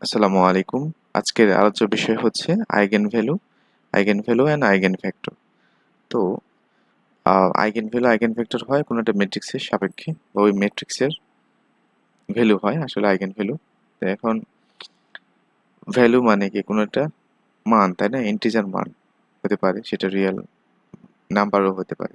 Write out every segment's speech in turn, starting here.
আসসালামু আলাইকুম। আজকের আলোচ্য বিষয় হচ্ছে eigen value and eigen vector. তো আইগেন ভ্যালু আইগেন ভেক্টর হয় কোনো একটা ম্যাট্রিক্সের সাপেক্ষে বা ওই ম্যাট্রিক্সের ভ্যালু হয় আসলে আইগেন ভ্যালু। তো এখন ভ্যালু মানে কি কোনো একটা মান, তাই না? ইন্টিজার মান হতে পারে, সেটা রিয়েল নাম্বারও হতে পারে।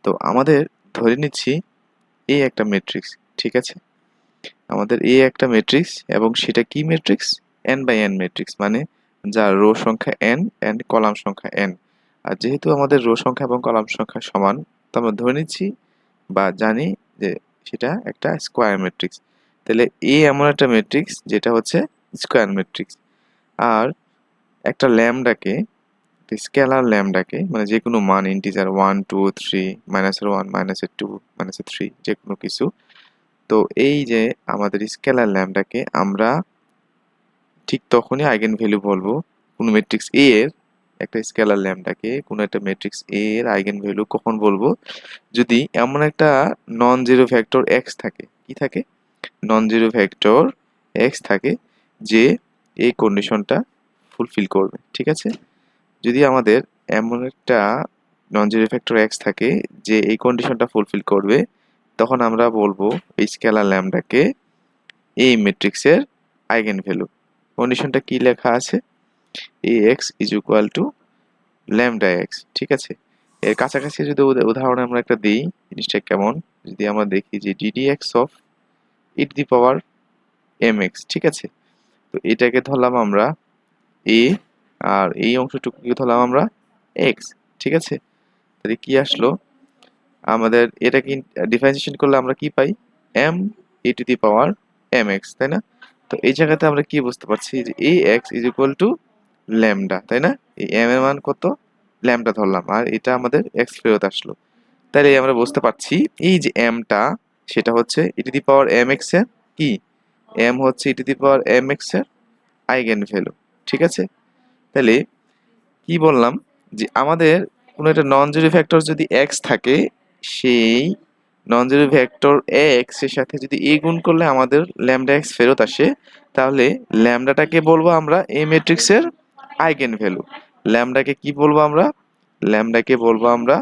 তো আমাদের ধরে নিচ্ছি এই একটা ম্যাট্রিক্স, ঠিক আছে? আমাদের এই একটা ম্যাট্রিক্স এবং সেটা কি matrix? n by n matrix, মানে যার রো সংখ্যা n এন্ড কলাম সংখ্যা n। আর যেহেতু আমাদের রো সংখ্যা এবং কলাম সংখ্যা সমান, তো আমরা ধরে নিচ্ছি বা জানি যে সেটা একটা স্কোয়ার ম্যাট্রিক্স। তাহলে এমন একটা ম্যাট্রিক্স যেটা হচ্ছে স্কোয়ার ম্যাট্রিক্স। আর একটা ল্যামডাকে, স্কেলার ল্যামডাকে, মানে যে কোনো মান ইন্টিজার 1 2 3 -1 -2 -3 যে কোনো কিছু। তো এই যে আমাদের স্কেলার ল্যামডাকে আমরা ঠিক তখনই আইগেন ভ্যালু বলবো। কোনো ম্যাট্রিক্স এ এর একটা স্কেলার ল্যামডাকে কোনো একটা ম্যাট্রিক্স এ এর আইগেন ভ্যালু কখন বলবো? যদি এমন একটা নন জিরো ভেক্টর এক্স থাকে। কি থাকে? নন জিরো ভেক্টর এক্স থাকে যে এই কন্ডিশনটা ফুলফিল করবে, ঠিক আছে? যদি আমাদের এমন একটা নন জিরো ভেক্টর এক্স থাকে যে এই কন্ডিশনটা ফুলফিল করবে, তখন আমরা বলবো এই স্কেলার ল্যামডাকে এই ম্যাট্রিক্সের আইগেন ভ্যালু। কন্ডিশনটা কি লেখা আছে? ax is equal to lambda x, ঠিক আছে? এর কাছাকাছি যদি উদাহরণ আমরা একটা দিই, জিনিসটা কেমন? যদি আমরা দেখি যে ddx of e to the power mx, ঠিক আছে? তো এটাকে ধরলাম আমরা a, আর এই অংশটুকুকে ধরলাম আমরা x, ঠিক আছে? তাহলে কি আসলো? আমাদের এটাকে ডিফারেন্সিয়েশন করলে আমরা কি পাই? m e to the power mx, তাই না? তো এই জায়গাতে আমরা কি বুঝতে পারছি যে ax is equal to lambda, তাই না? এই m এর মান কত? ল্যামডা ধরলাম, আর এটা আমাদের x ফেরত আসলো। তাহলে আমরা বুঝতে পারছি এই যে m টা, সেটা হচ্ছে e to the power mx এর কি? m হচ্ছে e to the power mx এর আইগেন ভ্যালু, ঠিক আছে? তাহলে কি বললাম যে আমাদের কোনো একটা নন জিরো ভেক্টর যদি x থাকে, সেই নন জিরো ভেক্টর x এর সাথে যদি a গুণ করলে আমাদের ল্যামডা x ফেরত আসে, তাহলে ল্যামডাটাকে বলবো আমরা এই ম্যাট্রিক্সের আইগেন ভ্যালু। ল্যামডাকে কি বলবো আমরা? ল্যামডাকে বলবো আমরা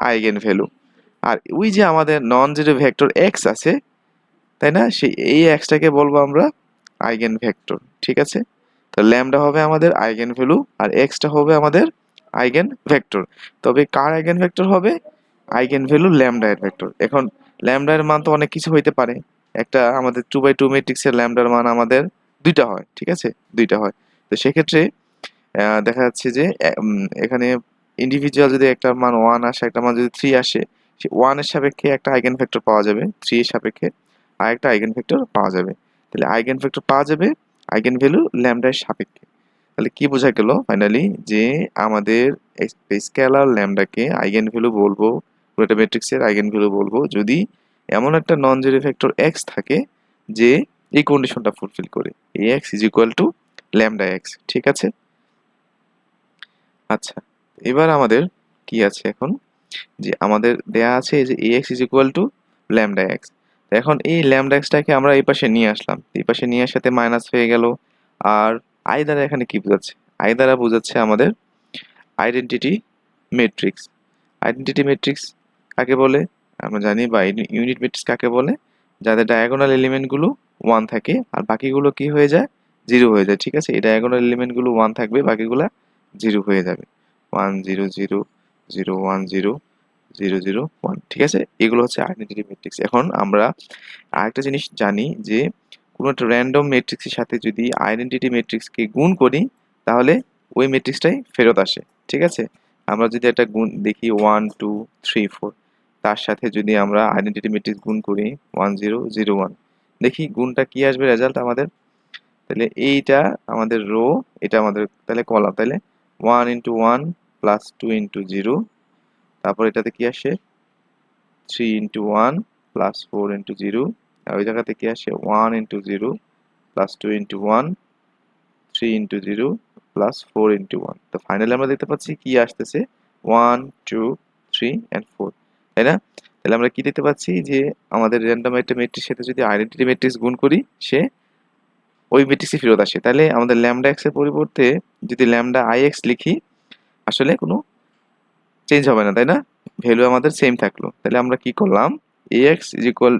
আইগেন ভ্যালু। আর ওই যে আমাদের নন জিরো ভেক্টর x আছে, তাই না? সেই এই xটাকে বলবো আমরা আইগেন ভেক্টর, ঠিক আছে? তো ল্যামডা হবে আমাদের আইগেন ভ্যালু আর এক্সটা হবে আমাদের আইগেন ভেক্টর। তবে কার আইগেন ভেক্টর হবে? আইগেন ভ্যালু ল্যামডা এর ভেক্টর। এখন ল্যামডা এর মান তো অনেক কিছু হইতে পারে। একটা আমাদের 2/2 ম্যাট্রিক্সের ল্যামডার মান আমাদের দুইটা হয়, ঠিক আছে? দুইটা হয়। তো সেক্ষেত্রে দেখা যাচ্ছে যে এখানে ইন্ডিভিজুয়াল যদি একটা মান 1 আসে, একটা মান যদি 3 আসে, সে 1 এর সাপেক্ষে একটা আইগেন ভেক্টর পাওয়া যাবে, 3 এর সাপেক্ষে আরেকটা আইগেন ভেক্টর পাওয়া যাবে। তাহলে আইগেন ভেক্টর পাওয়া যাবে আইগেন ভ্যালু ল্যামডা এর সাপেক্ষে। তাহলে কি বোঝা গেল ফাইনালি? যে আমাদের স্কেলার ল্যামডাকে আইগেন ভ্যালু বলবো, পুরো একটা ম্যাট্রিক্সের আইগেন ভ্যালু বলবো যদি এমন একটা নন জিরো ভেক্টর এক্স থাকে যে এই কন্ডিশনটা ফুলফিল করে, ax is equal to lambda x, ঠিক আছে? আচ্ছা, এবার আমাদের কি আছে এখন? যে আমাদের দেয়া আছে যে ax is equal to lambda x। এখন এই lambda x টাকে আমরা এই পাশে নিয়ে আসলাম। এই পাশে নিয়ে আসাতে মাইনাস হয়ে গেল। আর i দ্বারা এখানে কি বোঝাচ্ছে? i দ্বারা বোঝাচ্ছে আমাদের আইডেন্টিটি ম্যাট্রিক্স। আইডেন্টিটি ম্যাট্রিক্স কাকে বলে? আমরা জানি, বা ইউনিট ম্যাট্রিক্স কাকে বলে? যাদের ডায়াগোনাল এলিমেন্ট গুলো 1 থাকে আর বাকিগুলো কি হয়ে যায়? 0 হয়ে যায়, ঠিক আছে? এই ডায়াগোনাল এলিমেন্ট গুলো 1 থাকবে, বাকিগুলা 0 হয়ে যাবে। 1 0 0 0 1 0 0 0 1, ঠিক আছে? এগুলো হচ্ছে আইডেন্টিটি ম্যাট্রিক্স। এখন আমরা আরেকটা জিনিস জানি যে কোনো একটা র্যান্ডম ম্যাট্রিক্সের সাথে যদি আইডেন্টিটি ম্যাট্রিক্সকে গুণ করি, তাহলে ওই ম্যাট্রিক্সটাই ফেরত আসে, ঠিক আছে? আমরা যদি একটা গুণ দেখি 1 2 3 4, তার সাথে যদি আমরা আইডেন্টিটি ম্যাট্রিক্স গুণ করি 1 0 0 1, দেখি গুণটা কি আসবে রেজাল্ট আমাদের। তাহলে এইটা আমাদের রো, এটা আমাদের তাহলে কলাম। তাহলে 1 into 1 plus 2 into 0, তারপর এটাতে কি আসে? 3 into 1 plus 4 into 0, আর ওই জায়গাতে কি আসে? 1 into 0 plus 2 into 1, 3 into 0 plus 4 into 1। তো ফাইনালি আমরা দেখতে পাচ্ছি কি আসতেছে? 1 2 3 and 4, তাই না? তাহলে আমরা কি দেখতে পাচ্ছি যে আমাদের র্যান্ডম একটা ম্যাট্রিক্সের সাথে যদি আইডেন্টিটি ম্যাট্রিক্স গুণ করি, সে ওই ম্যাট্রিক্সই ফেরত আসে। তাহলে আমাদের ল্যামডা এক্স এর পরিবর্তে যদি ল্যামডা আই এক্স লিখি, আসলে কোনো চেঞ্জ হবে না, তাই না? ভ্যালু আমাদের সেম থাকলো। তাহলে আমরা কি করলাম, A X is equal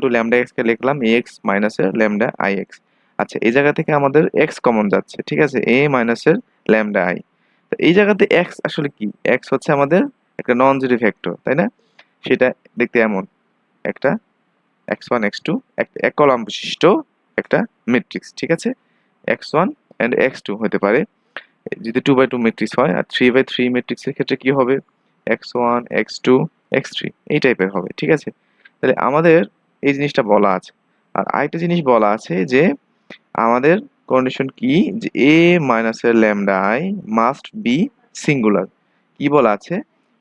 to lambda X কে লিখলাম এ এক্স মাইনাসের ল্যামডা আই এক্স। আচ্ছা, এই জায়গা থেকে আমাদের এক্স কমন যাচ্ছে, ঠিক আছে, এ মাইনাসের ল্যামডা আই। তো এই জায়গাতে এক্স আসলে কি, এক্স হচ্ছে আমাদের একটা নন জিরো ভেক্টর, তাই না? সেটা দেখতে এমন একটা এক্স ওয়ান এক্স টু এক কলাম বিশিষ্ট একটা ম্যাট্রিক্স, ঠিক আছে। X one and x two হতে পারে যদি 2x2 ম্যাট্রিক্স হয়, আর 3x3 ম্যাট্রিক্সের ক্ষেত্রে কি হবে, x1 x2 x3 এই টাইপের হবে, ঠিক আছে। তাহলে আমাদের এই জিনিসটা বলা আছে। আর আরেকটা জিনিস বলা আছে যে আমাদের কন্ডিশন কি, যে a মাইনাসের lambda I must be singular. কি বলা আছে,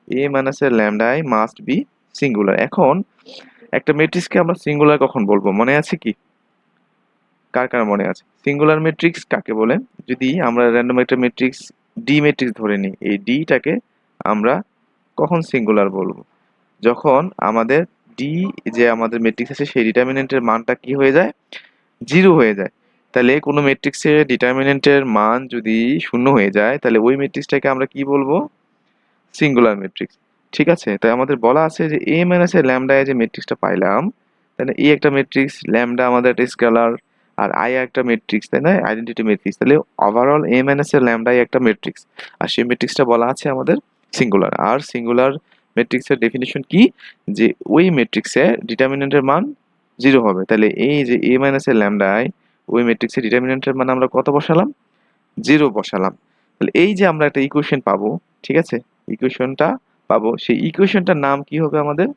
a মাইনাসের lambda I must be singular. এখন একটা ম্যাট্রিক্সকে আমরা সিঙ্গুলার কখন বলবো, মনে আছে কি? কার কার মনে আছে সিঙ্গুলার ম্যাট্রিক্স কাকে বলে? যদি আমরা র্যান্ডম একটা ম্যাট্রিক্স ডি ম্যাট্রিক্স ধরে নিই, এই ডিটাকে আমরা কখন সিঙ্গুলার বলবো? যখন আমাদের ডি যে আমাদের ম্যাট্রিক্স আছে সেই ডিটারমিনেন্টের মানটা কি হয়ে যায়, জিরো হয়ে যায়। তাহলে কোনো ম্যাট্রিক্সের ডিটারমিনেন্টের মান যদি শূন্য হয়ে যায়, তাহলে ওই ম্যাট্রিক্সটাকে আমরা কি বলবো, সিঙ্গুলার ম্যাট্রিক্স, ঠিক আছে। তাই আমাদের বলা আছে যে এ মাইনাস এ ল্যামডা যে ম্যাট্রিক্সটা পাইলাম, তাহলে এই একটা ম্যাট্রিক্স, ল্যামডা আমাদের একটা স্কেলার, আর আই একটা ম্যাট্রিক্স, তাই না, আইডেন্টিটি ম্যাট্রিক্স। তাহলে ওভারঅল এ মাইনাস এ ল্যামডা একটা ম্যাট্রিক্স, আর সেই ম্যাট্রিক্সটা বলা আছে আমাদের সিঙ্গুলার। আর সিঙ্গুলার ম্যাট্রিক্সের ডেফিনিশন কি, যে ওই ম্যাট্রিক্সে ডিটারমিনেন্টের মান জিরো হবে। তাহলে এই যে এ মাইনাস এ ল্যামডা আই, ওই ম্যাট্রিক্সের ডিটারমিনেন্টের মান আমরা কত বসালাম, জিরো বসালাম। তাহলে এই যে আমরা একটা ইকুয়েশন পাবো, ঠিক আছে, ইকুয়েশনটা পাবো, সেই ইকুয়েশনটার নাম কি হবে আমাদের,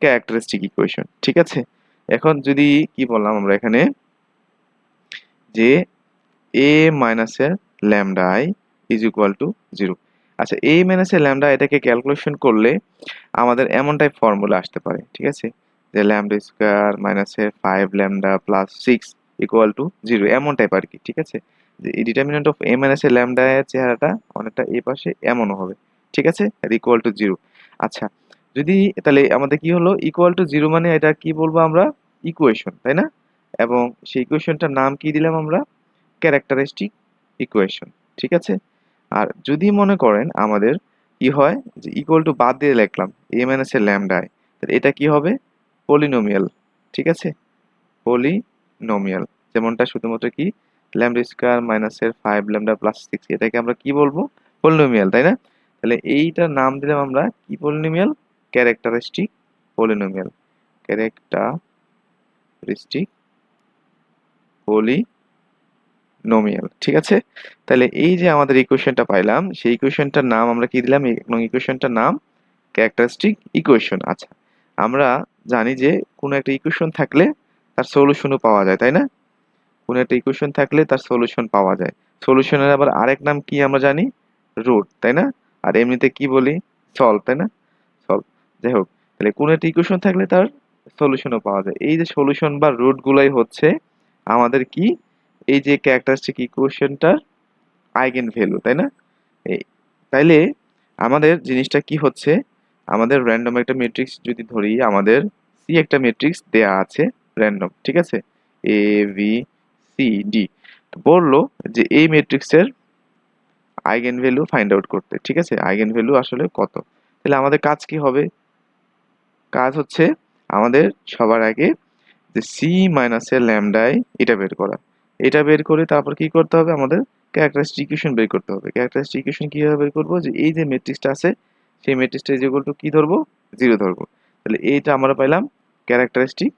ক্যারেক্টারিস্টিক ইকুয়েশন, ঠিক আছে। এখন যদি কি বললাম আমরা এখানে, যে এ মাইনাসের lambda I is equal two zero. আচ্ছা, এ মাইনাসের ল্যামডা এটাকে ক্যালকুলেশন করলে আমাদের এমন টাইপ ফর্মুলা আসতে পারে, ঠিক আছে, যে ল্যামডা স্কোয়ার মাইনাসের 5 lambda plus 6 equal to zero, এমন টাইপ আর কি, ঠিক আছে। যে এই ডিটারমিনেন্ট অফ এ মাইনাসের ল্যামডা এর চেহারাটা অনেকটা এই পাশে এমনও হবে, ঠিক আছে, আর ইকুয়াল টু জিরো। আচ্ছা, যদি তাহলে আমাদের কি হলো, ইকুয়াল টু জিরো মানে এটা কি বলবো আমরা, ইকুয়েশন, তাই না? এবং সেই ইকুয়েশনটার নাম কি দিলাম আমরা, ক্যারেক্টারিস্টিক ইকুয়েশন, ঠিক আছে। আর যদি মনে করেন আমাদের কি হয়, যে ইকুয়াল টু বাদ দিয়ে লিখলাম এ মাইনাস এর ল্যামডায়, তাহলে এটা কি হবে, পলিনোমিয়াল, ঠিক আছে, পলিনোমিয়াল। যেমনটা শুধুমাত্র কি, ল্যামডা স্কোয়ার মাইনাসের 5 ল্যামডা প্লাস 6, এটাকে আমরা কি বলবো, পলিনোমিয়াল, তাই না? তাহলে এইটার নাম দিলাম আমরা কি, polynomial, characteristic polynomial, characteristic polynomial, ঠিক আছে। তাহলে এই যে আমাদের ইকুয়েশনটা পাইলাম, সেই ইকুয়েশনটার নাম আমরা কি দিলাম, এবং ইকুয়েশনটার নাম ক্যারেক্টারিস্টিক ইকুয়েশন। আচ্ছা, আমরা জানি যে কোনো একটা ইকুয়েশন থাকলে তার সলিউশনও পাওয়া যায়, তাই না? কোনো একটা ইকুয়েশন থাকলে তার সলিউশন পাওয়া যায়। সলিউশনের আবার আরেক নাম কি আমরা জানি, রুট, তাই না? আর এমনিতে কি বলি, সলভ, তাই না, সলভ। যাই হোক, তাহলে কোনো একটা ইকুয়েশন থাকলে তার সলিউশনও পাওয়া যায়। এই যে সলিউশন বা রুট গুলাই হচ্ছে আমাদের কি, এই যে ক্যারেক্টারিস্টিক ইকুয়েশনটার আইগেন ভ্যালু, তাই না? এই তাইলে আমাদের জিনিসটা কি হচ্ছে, আমাদের র্যান্ডম একটা ম্যাট্রিক্স যদি ধরি, আমাদের সি একটা ম্যাট্রিক্স দেয়া আছে র্যান্ডম, ঠিক আছে, এ বি সি ডি। বললো যে এই ম্যাট্রিক্সের আইগেন ভ্যালু ফাইন্ড আউট করতে, ঠিক আছে, আইগেন ভ্যালু আসলে কত। তাহলে আমাদের কাজ কি হবে, কাজ হচ্ছে আমাদের সবার আগে যে সি মাইনাসের ল্যামডাই এটা বের করা। এটা বের করে তারপর কি করতে হবে, আমাদের ক্যারেক্টারিস্টিক ইকুয়েশন বের করতে হবে। ক্যারেক্টারিস্টিক ইকুয়েশন কিভাবে বের করবো, যে এই যে ম্যাট্রিক্সটা আছে সেই ম্যাট্রিক্সটা ইজ ইকুয়াল টু কি ধরবো, জিরো ধরবো। তাহলে এইটা আমরা পাইলাম ক্যারেক্টারিস্টিক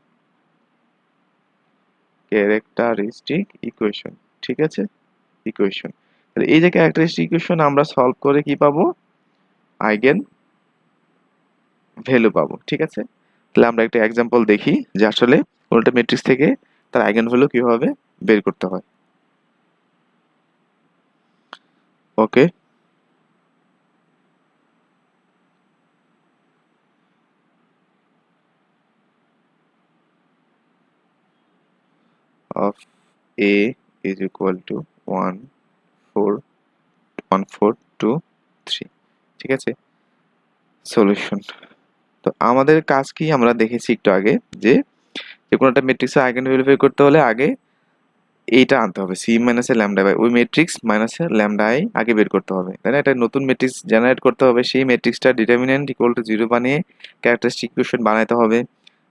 ক্যারেক্টারিস্টিক ইকুয়েশন, ঠিক আছে, ইকুয়েশন। তাহলে এই যে ক্যারেক্টারিস্টিক ইকুয়েশন আমরা সলভ করে কি পাবো, আইগেন ভ্যালু পাবো, ঠিক আছে। তাহলে আমরা একটা এক্সাম্পল দেখি যে আসলে কোনটা ম্যাট্রিক্স থেকে তার আইগেন ভ্যালু কিভাবে বের করতে হয়। ওকে, of a is equal to 1 4 1 4 2 3, ঠিক আছে, সলিউশন। তো আমাদের কাজ কি, আমরা দেখেছি একটু আগে যে যে কোনো একটা ম্যাট্রিক্সের আইগেন ভ্যালু বের করতে হলে আগে এইটা আনতে হবে, সি মাইনাসের ল্যামডা বাই ওই ম্যাট্রিক্স মাইনাসের ল্যামডা আই আগে বের করতে হবে, তাই না? এটা নতুন ম্যাট্রিক্স জেনারেট করতে হবে, সেই ম্যাট্রিক্সটা ডিটারমিনেন্ট ইকুয়াল টু 0 বানিয়ে ক্যারেক্টারিস্টিক ইকুয়েশন বানাতে হবে,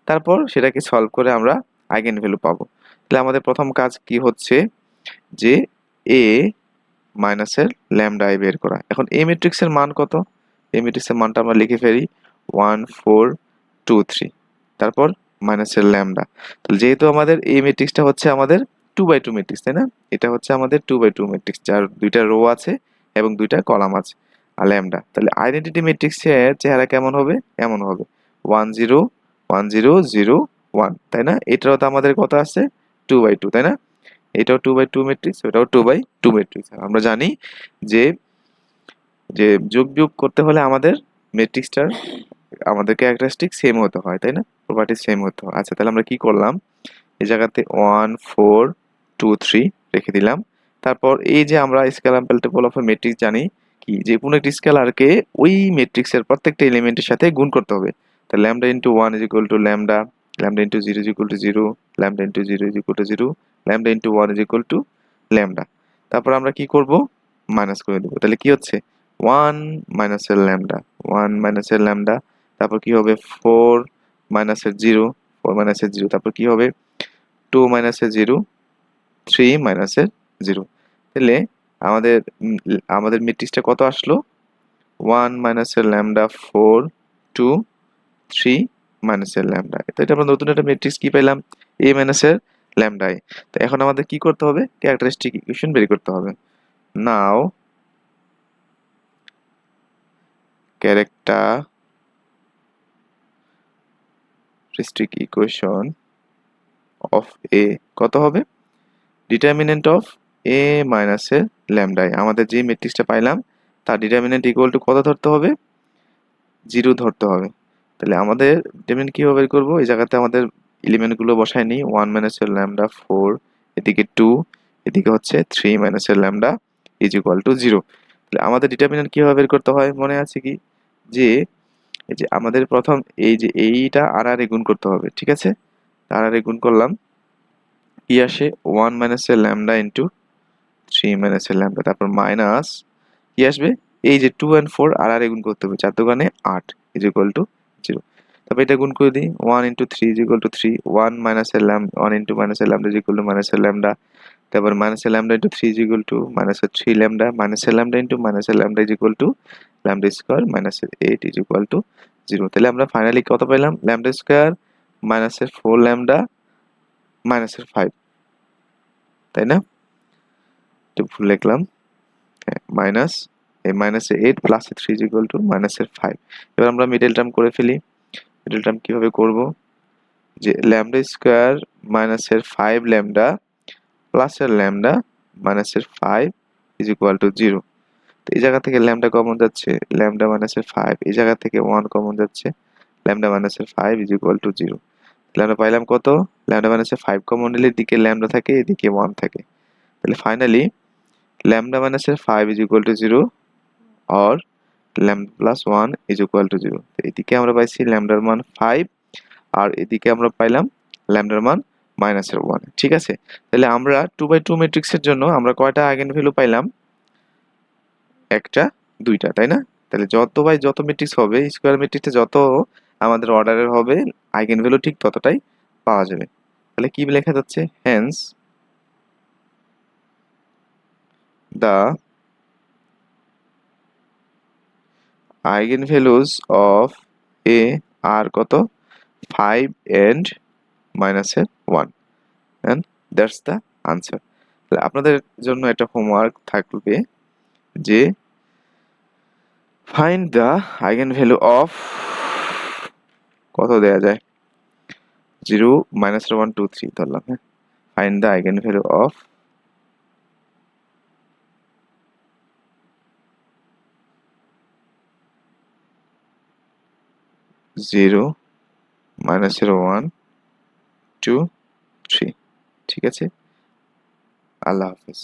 তারপর সেটাকে সলভ করে আমরা আইগেন ভ্যালু পাবো। তাহলে আমাদের প্রথম কাজ কি হচ্ছে যে এ মাইনাসের ল্যামডা আই বের করা। এখন এই ম্যাট্রিক্সের মান কত? এই ম্যাট্রিক্সের মানটা আমরা লিখে ফেলি 1 4 2 3, তারপর মাইনাসের ল্যামডা। তাহলে যেহেতু আমাদের এই ম্যাট্রিক্সটা হচ্ছে আমাদের 2x2 ম্যাট্রিক্স, তাই না? এটা হচ্ছে আমাদের 2x2 ম্যাট্রিক্স, যার দুইটা রো আছে এবং দুইটা কলাম আছে আর ল্যামডা। তাহলে আইডেন্টিটি ম্যাট্রিক্সের চেহারা কেমন হবে? এমন হবে 1 0 1 0 0 1, তাই না? এটারও তো আমাদের কত আছে 2x2, তাই না? এটাও 2x2 ম্যাট্রিক্স, এটাও 2x2 ম্যাট্রিক্স। আমরা জানি যে যে যোগ বিয়োগ করতে হলে আমাদের ম্যাট্রিক্সটার আমাদের ক্যারেক্টারিস্টিক সেম হতে হয়, তাই না? প্রপার্টি সেম হতে হয়। আচ্ছা, তাহলে আমরা কি করলাম, এই জায়গাতে 1 4 2 3 রেখে দিলাম। তারপর এই যে আমরা scalar multiple of A matrix জানি কি, যে কোনো একটি স্কেলারকে ওই ম্যাট্রিক্সের প্রত্যেকটা এলিমেন্টের সাথে গুণ করতে হবে। তাহলে lambda into 1 is equal to lambda, lambda into 0 is equal two 0, lambda into 0 is equal two 0, lambda into 1 is equal to lambda. তারপর আমরা কি করব, মাইনাস করে দেব। তাহলে কি হচ্ছে 1 মাইনাসের ল্যামডা, 1 মাইনাসের ল্যামডা, তারপর কি হবে 4 মাইনাসের 0, 4 মাইনাসের 0, তারপর কি হবে 2 মাইনাসের 0, 3 মাইনাসের 0। তাহলে আমাদের আমাদের ম্যাট্রিক্সটা কত আসলো 1 মাইনাসের ল্যামডা 4 2 3 মাইনাসের ল্যামডা। তো এটা আমরা নতুন একটা ম্যাট্রিক্স কি পেলাম, a মাইনাসের ল্যামডা i। তো এখন আমাদের কি করতে হবে, ক্যারেক্টারিস্টিক ইকুয়েশন বের করতে হবে। নাও ক্যারেক্টারিস্টিক ইকুয়েশন অফ a কত হবে, ডিটারমিনেন্ট অফ a মাইনাসের ল্যামডা i। আমাদের যে ম্যাট্রিক্সটা পাইলাম তার ডিটারমিনেন্ট ইকুয়াল টু কত ধরতে হবে, 0 ধরতে হবে। তাহলে আমাদের ডিটারমিনেন্ট কিভাবে বের করবো, এই জায়গাতে আমাদের এলিমেন্টগুলো বসায় নিই, 1 মাইনাসের ল্যামডা 4, এদিকে 2, এদিকে হচ্ছে 3 মাইনাসের ল্যামডা ইজ ইকুয়াল টু 0। তাহলে আমাদের ডিটারমিনেন্ট কিভাবে বের করতে হয় মনে আছে কি, যে এই যে আমাদের প্রথম এই যে এইটা আর আর গুণ করতে হবে, ঠিক আছে? আর আর গুণ করলাম, কি আসে 1 মাইনাসের ল্যামডা ইন্টু 3 মাইনাসের ল্যামডা, তারপর মাইনাস কি আসবে, এই যে 2 and 4 আর আর গুণ করতে হবে, 4 দোকানে 8 ইজ ইকুয়াল টু 0। তারপর এটা গুণ করে দিই, 1 ইন্টু 3 ইজ ইকুয়াল টু 3, 1 মাইনাসের ল্যামডা 1 ইন্টু মাইনাসের ল্যামডা ইজ ইকুয়াল টু মাইনাসের ল্যামডা, তারপর মাইনাসের lambda into 3 is equal two মাইনাসের 3 ল্যামডা, মাইনাসের ল্যামডা ইন্টু মাইনাসের lambda is equal to lambda square মাইনাসের 8 ইজ ইকুয়াল টু 0। তাহলে আমরা ফাইনালি কত পেলাম, ল্যামডা স্কয়ার মাইনাসের 4 ল্যামডা মাইনাসের 5, তাই না? একটু ভুল লিখলাম, মাইনাস এই মাইনাসে 8 প্লাস 3 ইজ ইকুয়াল টু মাইনাসের 5। এবার আমরা মিডল টার্ম করে ফেলি। মিডল টার্ম কিভাবে করব, যে ল্যামডা স্কয়ার মাইনাসের 5 ল্যামডা প্লাসের ল্যামডা মাইনাসের 5 ইজ ইকুয়াল টু 0। তো এই জায়গা থেকে ল্যামডা কমন যাচ্ছে, ল্যামডা মাইনাসের 5, এই জায়গা থেকে 1 কমন যাচ্ছে, ল্যামডা মাইনাসের 5 ইজ ইকুয়াল টু 0। তাহলে আমরা পাইলাম কত, ল্যামডা মাইনাসের 5 কমন নিলে এদিকে ল্যামডা থাকে, এদিকে 1 থাকে। তাহলে ফাইনালি ল্যামডা মাইনাসের 5 is equal two 0 or lambda plus 1 is equal to 0। তো এদিকে আমরা পাইছি ল্যামডার মান 5 আর এদিকে আমরা পাইলাম ল্যামডার মান মাইনাসের 1, ঠিক আছে? তাহলে আমরা 2x2 ম্যাট্রিক্সের জন্য আমরা কয়টা আইগেন ভ্যালু পাইলাম, একটা দুইটা, তাই না? তাহলে যত বাই যত ম্যাট্রিক্স হবে, স্কয়ার ম্যাট্রিক্সে যত আমাদের অর্ডারের হবে আইগেন ভ্যালু ঠিক ততটাই পাওয়া যাবে। তাহলে কি লেখা যাচ্ছে, hence the eigenvalues of a are কত 5 and মাইনাসের 1 and that's the answer। তাহলে আপনাদের জন্য একটা হোমওয়ার্ক থাকবে যে find the eigenvalue of কত দেয়া যায় 0 মাইনাসের 1 2 3 ধরলাম, হ্যাঁ, find the eigenvalue of 0 মাইনাসের 1 2 3, ঠিক আছে? আল্লাহ হাফেজ।